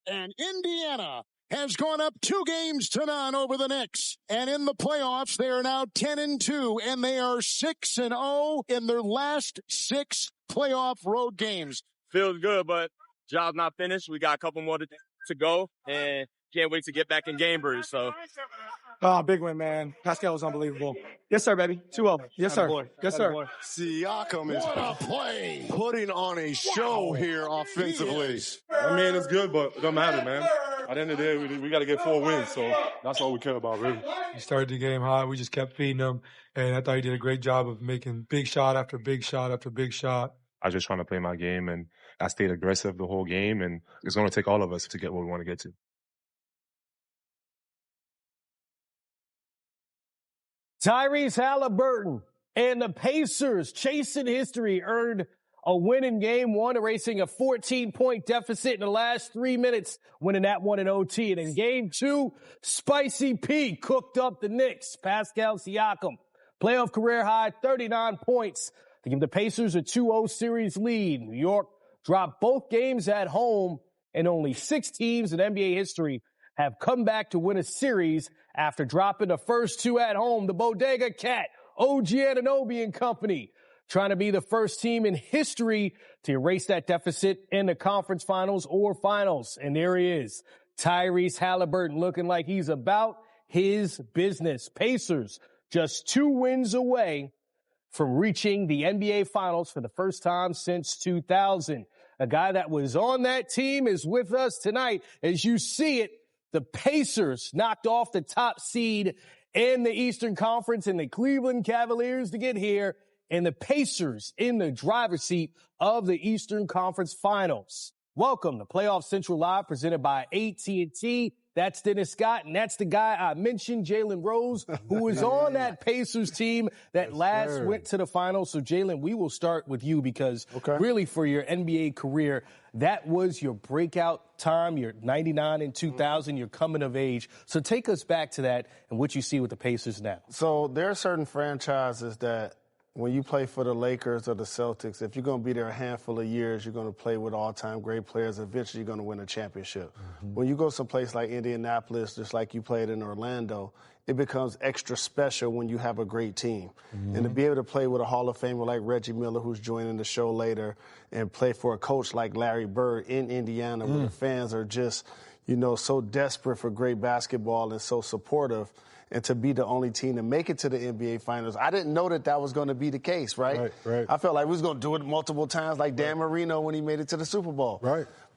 And Indiana has gone up 2-0 over the Knicks. And in the playoffs, they are now 10-2, and they are 6-0 in their last 6 playoff road games. Feels good, but job's not finished. We got a couple more to go, and can't wait to get back in Gainbury. So, big win, man. Pascal was unbelievable. Yes, sir, baby. 2-0. Yes, sir. Yes, sir. Siakam is What a play. putting on a show here offensively. I mean, it's good, but it don't matter, man. At the end of the day, we got to get 4 wins, so that's all we care about, really. He started the game hot. We just kept feeding him, and I thought he did a great job of making big shot after big shot after big shot. I was just trying to play my game, and I stayed aggressive the whole game, and it's going to take all of us to get where we want to get to. Tyrese Halliburton and the Pacers chasing history earned a win in game 1, erasing a 14-point deficit in the last 3 minutes, winning that one in OT. And in game 2, Spicy P cooked up the Knicks. Pascal Siakam, playoff career high, 39 points to give the Pacers a 2-0 series lead. New York dropped both games at home, and only 6 teams in NBA history have come back to win a series after dropping the first 2 at home. The Bodega Cat, OG Anunoby and company, trying to be the first team in history to erase that deficit in the conference finals or finals. And there he is, Tyrese Halliburton, looking like he's about his business. Pacers just 2 wins away from reaching the NBA Finals for the first time since 2000. A guy that was on that team is with us tonight. As you see it, the Pacers knocked off the top seed in the Eastern Conference and the Cleveland Cavaliers to get here, and the Pacers in the driver's seat of the Eastern Conference Finals. Welcome to Playoff Central Live, presented by AT&T. That's Dennis Scott, and that's the guy I mentioned, Jalen Rose, who was on that Pacers team that went to the finals. So, Jalen, we will start with you because really for your NBA career, that was your breakout time. You're 99 and 2000. You're coming of age. So take us back to that and what you see with the Pacers now. So there are certain franchises that when you play for the Lakers or the Celtics, if you're going to be there a handful of years, you're going to play with all-time great players. Eventually, you're going to win a championship. When you go someplace like Indianapolis, just like you played in Orlando, it becomes extra special when you have a great team. And to be able to play with a Hall of Famer like Reggie Miller, who's joining the show later, and play for a coach like Larry Bird in Indiana, where the fans are just, so desperate for great basketball and so supportive, and to be the only team to make it to the NBA Finals. I didn't know that was going to be the case, right? I felt like we was going to do it multiple times, like Dan Marino when he made it to the Super Bowl.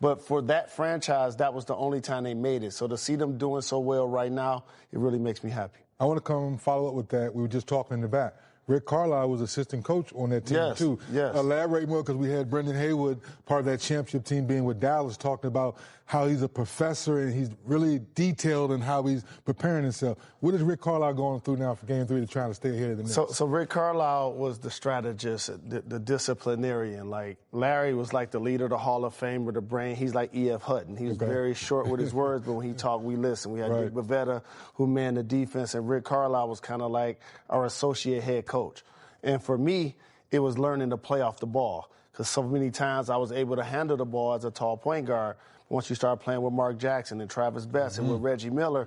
But for that franchise, that was the only time they made it. So to see them doing so well right now, it really makes me happy. I want to come follow up with that. We were just talking in the back. Rick Carlisle was assistant coach on that team, too. Elaborate more, because we had Brendan Haywood, part of that championship team, being with Dallas, talking about how he's a professor and he's really detailed in how he's preparing himself. What is Rick Carlisle going through now for Game 3 to try to stay ahead of the Knicks? So Rick Carlisle was the strategist, the disciplinarian. Like, Larry was like the leader, the Hall of Famer, the brain. He's like E.F. Hutton. He was very short with his words, but when he talked, we listened. We had Dick Bavetta, who manned the defense, and Rick Carlisle was kind of like our associate head coach. And for me, it was learning to play off the ball, because so many times I was able to handle the ball as a tall point guard once you start playing with Mark Jackson and Travis Best and with Reggie Miller.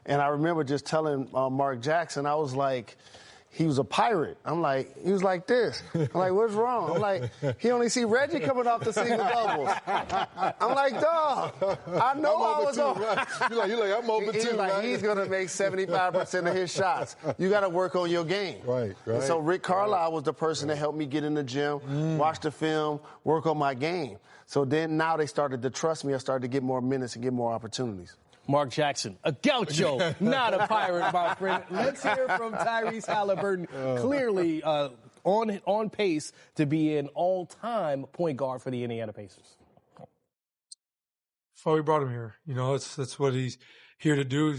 And I remember just telling Mark Jackson, I was like, he was a pirate. I'm like, he was like this. I'm like, what's wrong? I'm like, he only see Reggie coming off the single doubles. I'm like, dog, I know I was on. You're like, I'm open too. Like, he's going to make 75% of his shots. You got to work on your game. And so Rick Carlisle was the person that helped me get in the gym, watch the film, work on my game. So then now they started to trust me. I started to get more minutes and get more opportunities. Mark Jackson, a gaucho, not a pirate, my friend. Let's hear from Tyrese Halliburton. Clearly on pace to be an all-time point guard for the Indiana Pacers. Before we brought him here, that's what he's here to do.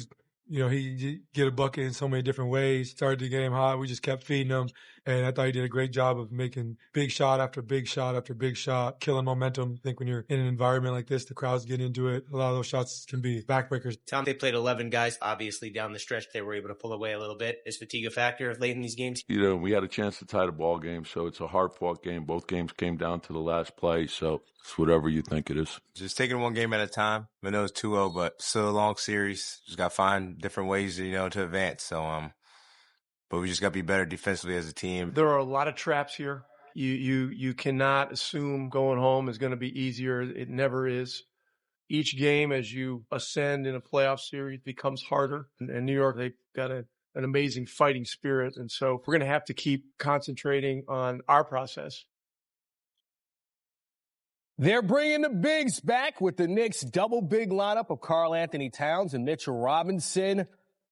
He get a bucket in so many different ways. Started the game hot. We just kept feeding him, And I thought he did a great job of making big shot after big shot after big shot, killing momentum. I think when you're in an environment like this, the crowd's getting into it. A lot of those shots can be backbreakers. Tom, they played 11 guys. Obviously, down the stretch, they were able to pull away a little bit. Is fatigue a factor late in these games? You know, we had a chance to tie the ball game, so it's a hard-fought game. Both games came down to the last play, so it's whatever you think it is. Just taking one game at a time. I know it's 2-0, but still a long series. Just got to find different ways, to advance. So, but we just got to be better defensively as a team. There are a lot of traps here. You cannot assume going home is going to be easier. It never is. Each game, as you ascend in a playoff series, becomes harder. And New York, they've got an amazing fighting spirit. And so we're going to have to keep concentrating on our process. They're bringing the bigs back with the Knicks double big lineup of Karl Anthony Towns and Mitchell Robinson.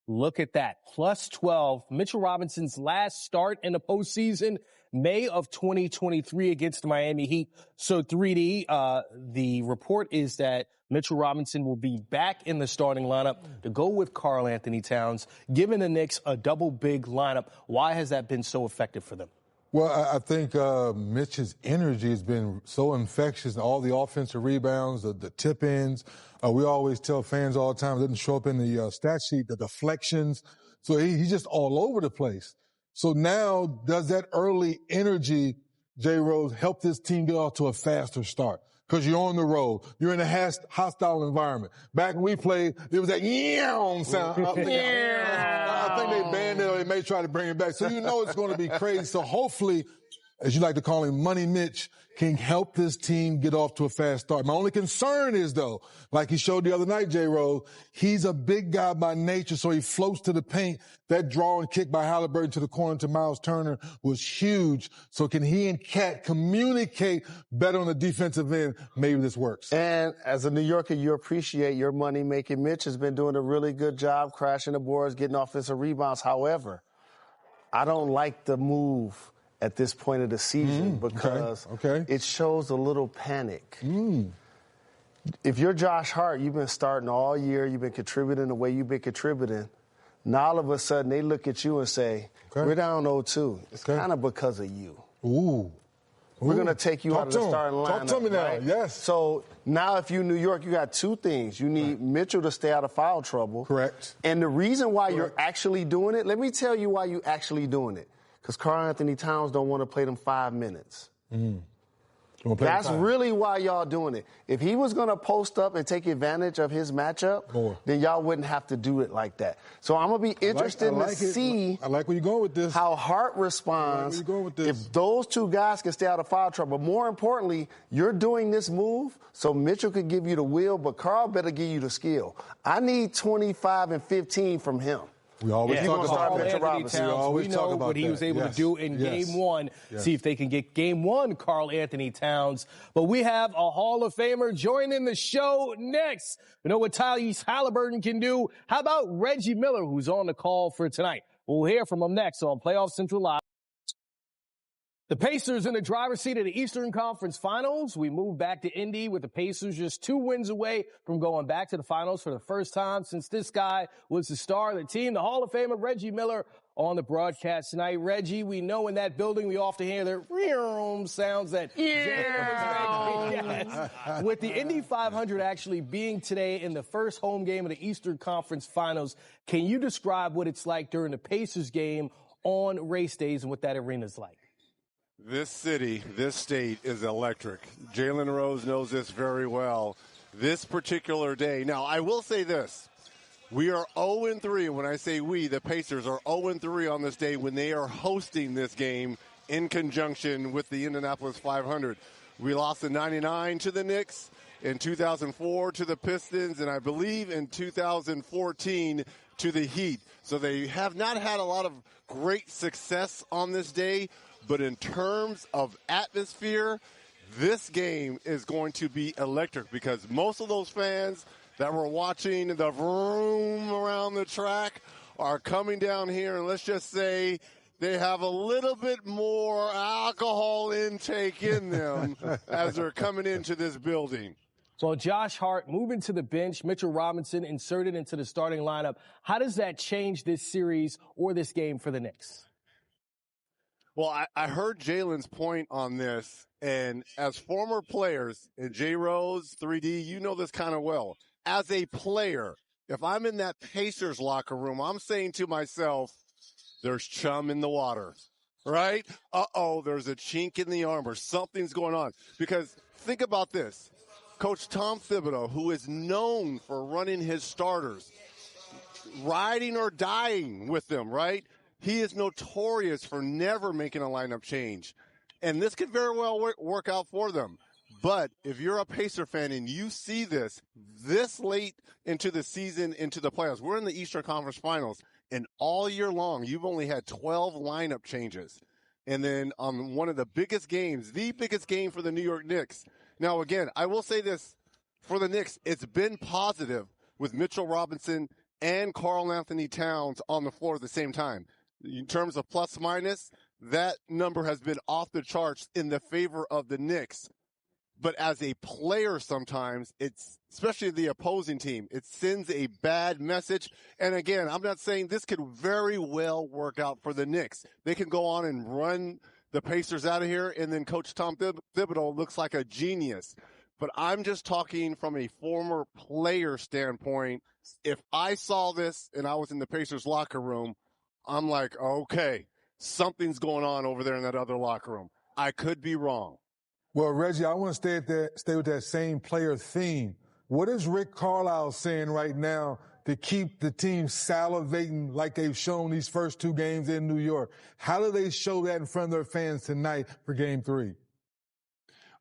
Look at that. Plus 12. Mitchell Robinson's last start in the postseason, May of 2023 against the Miami Heat. So 3D, the report is that Mitchell Robinson will be back in the starting lineup to go with Karl Anthony Towns, giving the Knicks a double big lineup. Why has that been so effective for them? Well, I think Mitch's energy has been so infectious. All the offensive rebounds, the tip-ins. We always tell fans all the time, it doesn't show up in the stat sheet, the deflections. So he's just all over the place. So now, does that early energy, J. Rose, help this team get off to a faster start? Because you're on the road. You're in a hostile environment. Back when we played, there was that sound. I think they banned it or they may try to bring it back. So you know it's going to be crazy. So hopefully, as you like to call him, Money Mitch, can help this team get off to a fast start. My only concern is, though, like he showed the other night, J. Rose, he's a big guy by nature, so he floats to the paint. That draw and kick by Halliburton to the corner to Miles Turner was huge. So can he and Cat communicate better on the defensive end? Maybe this works. And as a New Yorker, you appreciate your money-making. Mitch has been doing a really good job crashing the boards, getting offensive rebounds. However, I don't like the move at this point of the season because it shows a little panic. If you're Josh Hart, you've been starting all year, you've been contributing the way you've been contributing. Now all of a sudden they look at you and say, we're down 0-2. It's kind of because of you. We're going to take you out of the starting lineup. Talk to me now, right? yes. So now if you're New York, you got two things. You need Mitchell to stay out of foul trouble. Correct. And the reason why you're actually doing it, let me tell you why you're actually doing it. Because Karl Anthony Towns don't want to play them 5 minutes. That's really why y'all doing it. If he was going to post up and take advantage of his matchup, then y'all wouldn't have to do it like that. So I'm going to be interested to see I like where you're going with this. How Hart responds if those two guys can stay out of foul trouble. More importantly, you're doing this move so Mitchell could give you the will, but Karl better give you the skill. I need 25 and 15 from him. We always talk about Anthony Towns. We know what he was able to do in Game 1. See if they can get Game 1, Karl Anthony Towns. But we have a Hall of Famer joining the show next. You know what Tyrese Halliburton can do? How about Reggie Miller, who's on the call for tonight? We'll hear from him next on Playoff Central Live. The Pacers in the driver's seat of the Eastern Conference Finals. We move back to Indy with the Pacers just 2 wins away from going back to the finals for the first time since this guy was the star of the team. The Hall of Famer Reggie Miller on the broadcast tonight. Reggie, we know in that building we often hear the sounds that with the Indy 500 actually being today in the first home game of the Eastern Conference Finals, can you describe what it's like during the Pacers game on race days and what that arena's like? This city, this state is electric. Jalen Rose knows this very well. This particular day. Now, I will say this. We are 0-3. When I say we, the Pacers are 0-3 on this day when they are hosting this game in conjunction with the Indianapolis 500. We lost in 99 to the Knicks, in 2004 to the Pistons, and I believe in 2014 to the Heat. So they have not had a lot of great success on this day. But in terms of atmosphere, this game is going to be electric because most of those fans that were watching the vroom around the track are coming down here, and let's just say they have a little bit more alcohol intake in them as they're coming into this building. So Josh Hart moving to the bench, Mitchell Robinson inserted into the starting lineup. How does that change this series or this game for the Knicks? Well, I heard Jalen's point on this, and as former players, and J. Rose, 3D, you know this kind of well. As a player, if I'm in that Pacers locker room, I'm saying to myself, there's chum in the water, right? There's a chink in the armor. Something's going on. Because think about this. Coach Tom Thibodeau, who is known for running his starters, riding or dying with them, right? He is notorious for never making a lineup change. And this could very well work out for them. But if you're a Pacer fan and you see this late into the season, into the playoffs, we're in the Eastern Conference Finals, and all year long, you've only had 12 lineup changes. And then on one of the biggest games, the biggest game for the New York Knicks. Now, again, I will say this for the Knicks, it's been positive with Mitchell Robinson and Karl Anthony Towns on the floor at the same time. In terms of plus minus, that number has been off the charts in the favor of the Knicks. But as a player sometimes, it's, especially the opposing team, it sends a bad message. And again, I'm not saying this could very well work out for the Knicks. They can go on and run the Pacers out of here, and then Coach Tom Thibodeau looks like a genius. But I'm just talking from a former player standpoint. If I saw this and I was in the Pacers locker room, I'm like, okay, something's going on over there in that other locker room. I could be wrong. Well, Reggie, I want to stay with that same player theme. What is Rick Carlisle saying right now to keep the team salivating like they've shown these first two games in New York? How do they show that in front of their fans tonight for Game 3?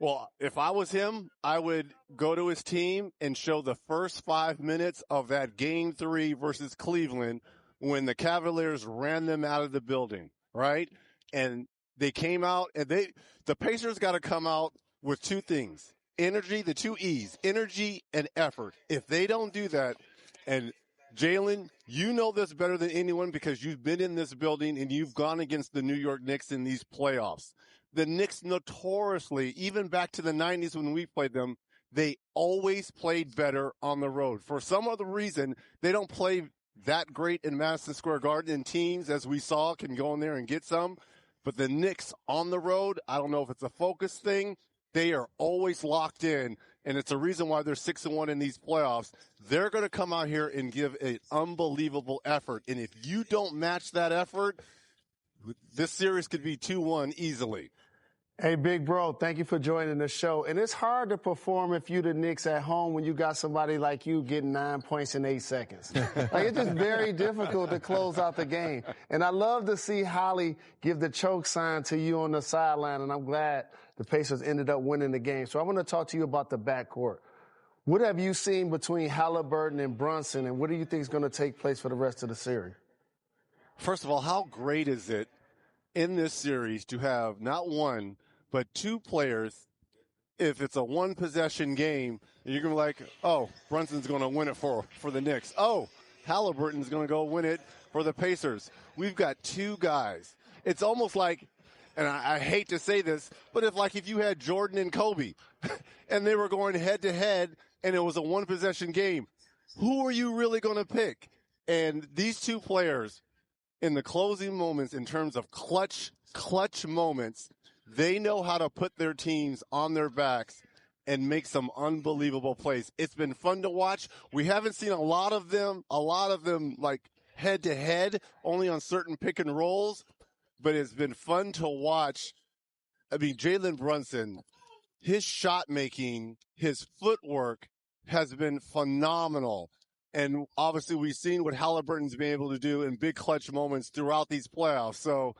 Well, if I was him, I would go to his team and show the first 5 minutes of that Game 3 versus Cleveland when the Cavaliers ran them out of the building, right? And they came out, and the Pacers got to come out with two things. Energy, the two E's, energy and effort. If they don't do that, and Jalen, you know this better than anyone because you've been in this building and you've gone against the New York Knicks in these playoffs. The Knicks notoriously, even back to the 90s when we played them, they always played better on the road. For some other reason, they don't play that great in Madison Square Garden, and teams, as we saw, can go in there and get some. But the Knicks on the road, I don't know if it's a focus thing. They are always locked in, and it's a reason why they're 6-1 in these playoffs. They're going to come out here and give an unbelievable effort. And if you don't match that effort, this series could be 2-1 easily. Hey, big bro, thank you for joining the show. And it's hard to perform if you the Knicks at home when you got somebody like you getting 9 points in 8 seconds. Like, it's just very difficult to close out the game. And I love to see Holly give the choke sign to you on the sideline, and I'm glad the Pacers ended up winning the game. So I want to talk to you about the backcourt. What have you seen between Halliburton and Brunson, and what do you think is going to take place for the rest of the series? First of all, how great is it in this series to have not one, but two players, if it's a one-possession game, you're going to be like, oh, Brunson's going to win it for the Knicks. Oh, Halliburton's going to go win it for the Pacers. We've got two guys. It's almost like, and I hate to say this, but if you had Jordan and Kobe and they were going head-to-head and it was a one-possession game, who are you really going to pick? And these two players, in the closing moments, in terms of clutch moments, they know how to put their teams on their backs and make some unbelievable plays. It's been fun to watch. We haven't seen a lot of them like head-to-head, only on certain pick and rolls, but it's been fun to watch. I mean, Jalen Brunson, his shot making, his footwork has been phenomenal. And obviously we've seen what Halliburton's been able to do in big clutch moments throughout these playoffs. So,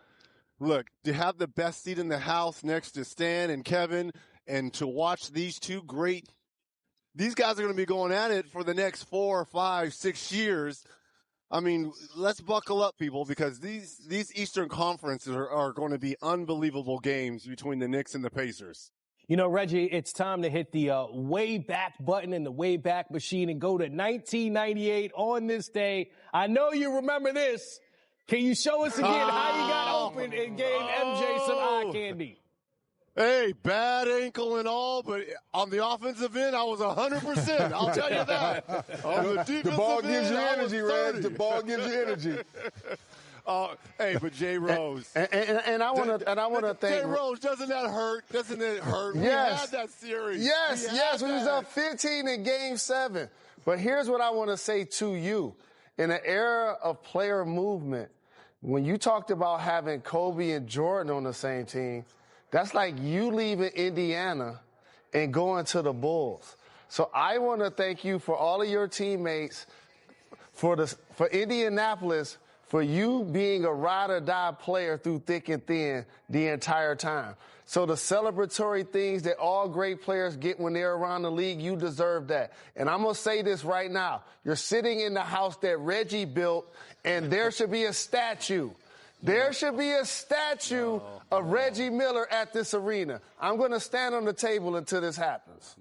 look, to have the best seat in the house next to Stan and Kevin and to watch these two these guys are going to be going at it for the next 4, 5, 6 years. I mean, let's buckle up, people, because these Eastern Conferences are going to be unbelievable games between the Knicks and the Pacers. You know, Reggie, it's time to hit the way back button in the way back machine and go to 1998 on this day. I know you remember this. Can you show us again how you got open and gave MJ some eye candy? Hey, bad ankle and all, but on the offensive end, I was 100%. I'll tell you that. On the defensive the ball gives end, you energy, Reg. The ball gives you energy. Hey, but Jay Rose. And I want to thank Jay Rose. Doesn't that hurt? Doesn't it hurt? Yes. We had that series. Yes. We was up 15 in Game 7. But here's what I want to say to you. In an era of player movement, when you talked about having Kobe and Jordan on the same team, that's like you leaving Indiana and going to the Bulls. So I want to thank you for all of your teammates, for Indianapolis, for you being a ride-or-die player through thick and thin the entire time. So the celebratory things that all great players get when they're around the league, you deserve that. And I'm going to say this right now. You're sitting in the house that Reggie built, and there should be a statue. There should be a statue of Reggie Miller at this arena. I'm going to stand on the table until this happens.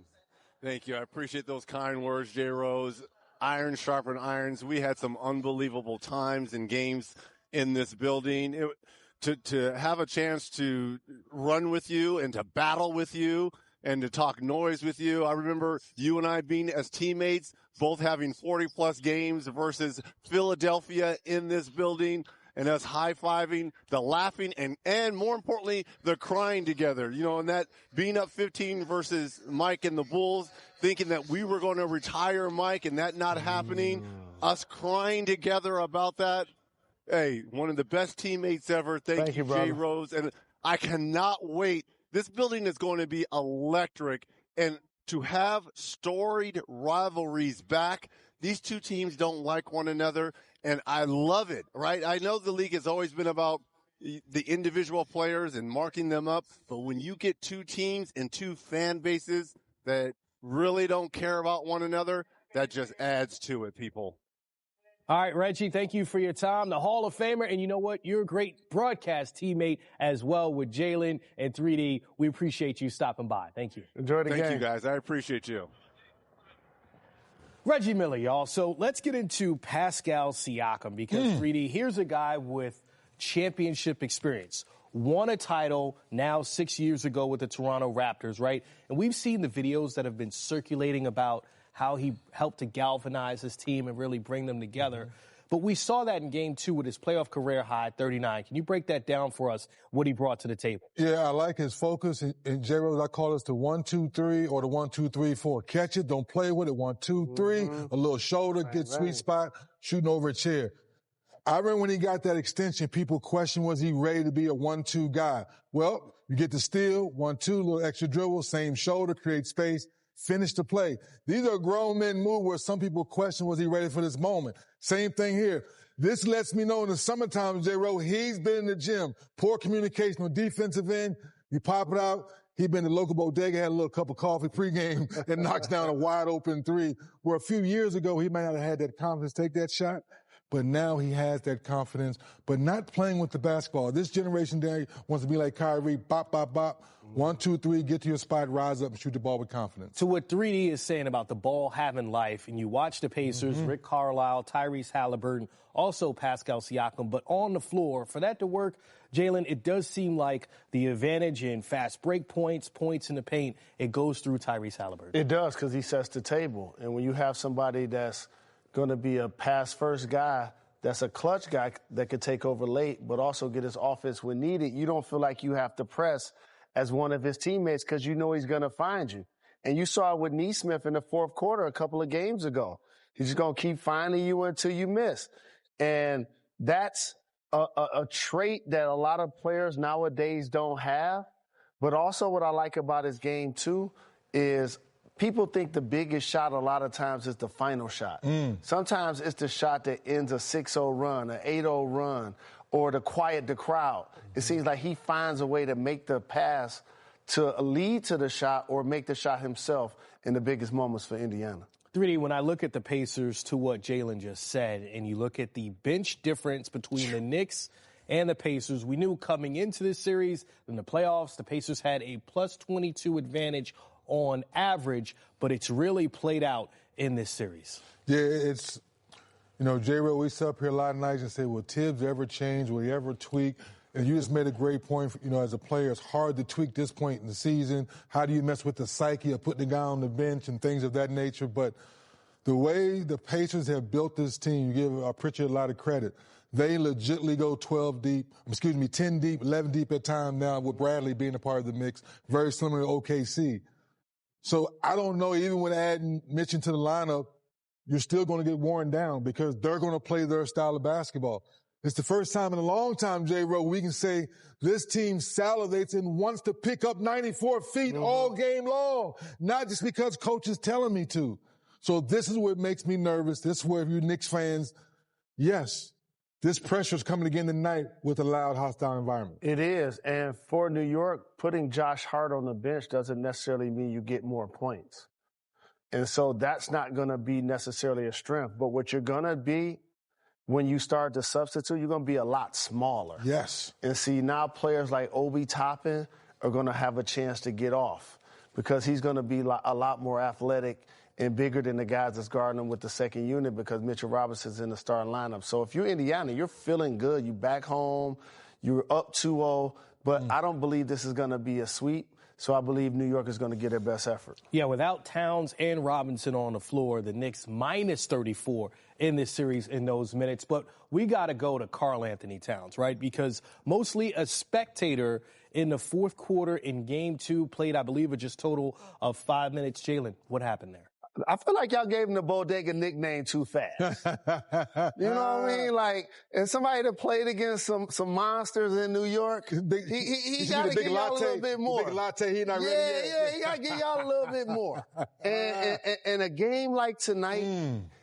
Thank you. I appreciate those kind words, Jay Rose. Iron sharpen irons. We had some unbelievable times and games in this building. To have a chance to run with you and to battle with you and to talk noise with you. I remember you and I being as teammates, both having 40-plus games versus Philadelphia in this building, and us high-fiving, the laughing, and more importantly, the crying together. You know, and that being up 15 versus Mike and the Bulls, thinking that we were going to retire Mike and that not happening, us crying together about that. Hey, one of the best teammates ever. Thank you, Jay Rose. And I cannot wait. This building is going to be electric. And to have storied rivalries back, these two teams don't like one another. And I love it, right? I know the league has always been about the individual players and marking them up. But when you get two teams and two fan bases that really don't care about one another, that just adds to it, people. All right, Reggie, thank you for your time. The Hall of Famer, and you know what? You're a great broadcast teammate as well with Jalen and 3D. We appreciate you stopping by. Thank you. Enjoy the game. Thank you, guys. I appreciate you. Reggie Miller, y'all. So let's get into Pascal Siakam because 3D, here's a guy with championship experience. Won a title now 6 years ago with the Toronto Raptors, right? And we've seen the videos that have been circulating about how he helped to galvanize his team and really bring them together. But we saw that in Game 2 with his playoff career high, 39. Can you break that down for us, what he brought to the table? Yeah, I like his focus. In J. Rose, I call this the 1-2-3 or the 1-2-3-4. Catch it, don't play with it. 1-2-3, a little shoulder, get sweet spot, shooting over a chair. I remember when he got that extension, people questioned, was he ready to be a 1-2 guy? Well, you get the steal, 1-2, little extra dribble, same shoulder, create space. Finish the play. These are grown men move where some people question, was he ready for this moment? Same thing here. This lets me know in the summertime, J. Rose, he's been in the gym. Poor communication on defensive end. You pop it out. He been in the local bodega, had a little cup of coffee pregame and knocks down a wide open three. Where a few years ago, he might not have had that confidence to take that shot. But now he has that confidence, but not playing with the basketball. This generation there wants to be like Kyrie, bop, bop, bop. 1, 2, 3, get to your spot, rise up, and shoot the ball with confidence. To what 3D is saying about the ball having life, and you watch the Pacers, Rick Carlisle, Tyrese Halliburton, also Pascal Siakam, but on the floor, for that to work, Jalen, it does seem like the advantage in fast break points, points in the paint, it goes through Tyrese Halliburton. It does, because he sets the table. And when you have somebody that's going to be a pass-first guy, that's a clutch guy that could take over late, but also get his offense when needed, you don't feel like you have to press as one of his teammates because you know he's going to find you. And you saw it with Nesmith in the fourth quarter a couple of games ago. He's just going to keep finding you until you miss. And that's a trait that a lot of players nowadays don't have. But also what I like about his game, too, is people think the biggest shot a lot of times is the final shot. Sometimes it's the shot that ends a 6-0 run, an 8-0 run, or to quiet the crowd. It seems like he finds a way to make the pass to lead to the shot or make the shot himself in the biggest moments for Indiana. 3D, when I look at the Pacers to what Jalen just said, and you look at the bench difference between the Knicks and the Pacers, we knew coming into this series, in the playoffs, the Pacers had a plus 22 advantage on average, but it's really played out in this series. Yeah, it's, you know, J-Ro, we sit up here a lot of nights and say, will Tibbs ever change? Will he ever tweak? And you just made a great point, you know, as a player, it's hard to tweak this point in the season. How do you mess with the psyche of putting the guy on the bench and things of that nature? But The way the Pacers have built this team, you give Pritchard a lot of credit. They legitimately go 10 deep, 11 deep at times now, with Bradley being a part of the mix, very similar to OKC. So I don't know, even with adding Mitch into the lineup, you're still going to get worn down because they're going to play their style of basketball. It's the first time in a long time, J-Ro, we can say this team salivates and wants to pick up 94 feet all game long, not just because coach is telling me to. So this is what makes me nervous. This is where, if you Knicks fans, yes, this pressure is coming again tonight with a loud, hostile environment. It is. And for New York, putting Josh Hart on the bench doesn't necessarily mean you get more points. And so that's not going to be necessarily a strength. But what you're going to be, when you start to substitute, you're going to be a lot smaller. Yes. And see, now players like Obi Toppin are going to have a chance to get off because he's going to be a lot more athletic and bigger than the guys that's guarding him with the second unit because Mitchell Robinson's in the starting lineup. So if you're Indiana, you're feeling good. You back home. You're up 2-0. But I don't believe this is going to be a sweep. So I believe New York is going to get their best effort. Yeah, without Towns and Robinson on the floor, the Knicks minus 34 in this series in those minutes. But we got to go to Karl Anthony Towns, right? Because mostly a spectator in the fourth quarter in Game 2, played, I believe, just total of 5 minutes. Jalen, what happened there? I feel like y'all gave him the Bodega nickname too fast. You know what I mean? Like, and somebody that played against some monsters in New York, he got to give y'all a little bit more. Big latte, he not ready yet. Yeah, he got to give y'all a little bit more. And a game like tonight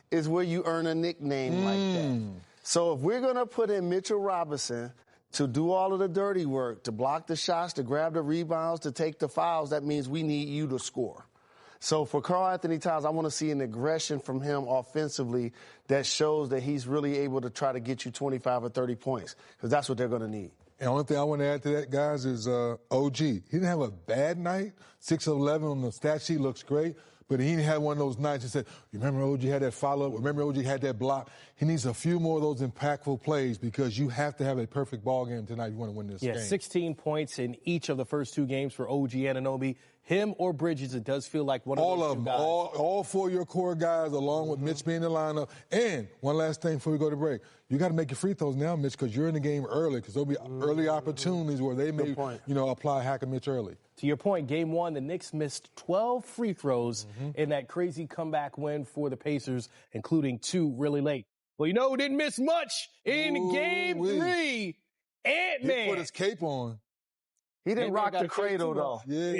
is where you earn a nickname like that. So if we're going to put in Mitchell Robinson to do all of the dirty work, to block the shots, to grab the rebounds, to take the fouls, that means we need you to score. So for Karl Anthony Towns, I want to see an aggression from him offensively that shows that he's really able to try to get you 25 or 30 points, because that's what they're going to need. And the only thing I want to add to that, guys, is OG. He didn't have a bad night. 6 of 11 on the stat sheet looks great. But he didn't have one of those nights that said, remember OG had that follow-up, remember OG had that block. He needs a few more of those impactful plays because you have to have a perfect ball game tonight if you want to win this game. 16 points in each of the first 2 games for OG Anunoby. Him or Bridges, it does feel like one of those two guys. All 4 of your core guys, along with Mitch being in the lineup. And one last thing before we go to break. You got to make your free throws now, Mitch, because you're in the game early, because there'll be early opportunities where they may, apply Hack and Mitch early. To your point, Game 1, the Knicks missed 12 free throws in that crazy comeback win for the Pacers, including 2 really late. Well, you know who didn't miss much in Game 3? Ant-Man. He put his cape on. He didn't rock the cradle, though. Yeah.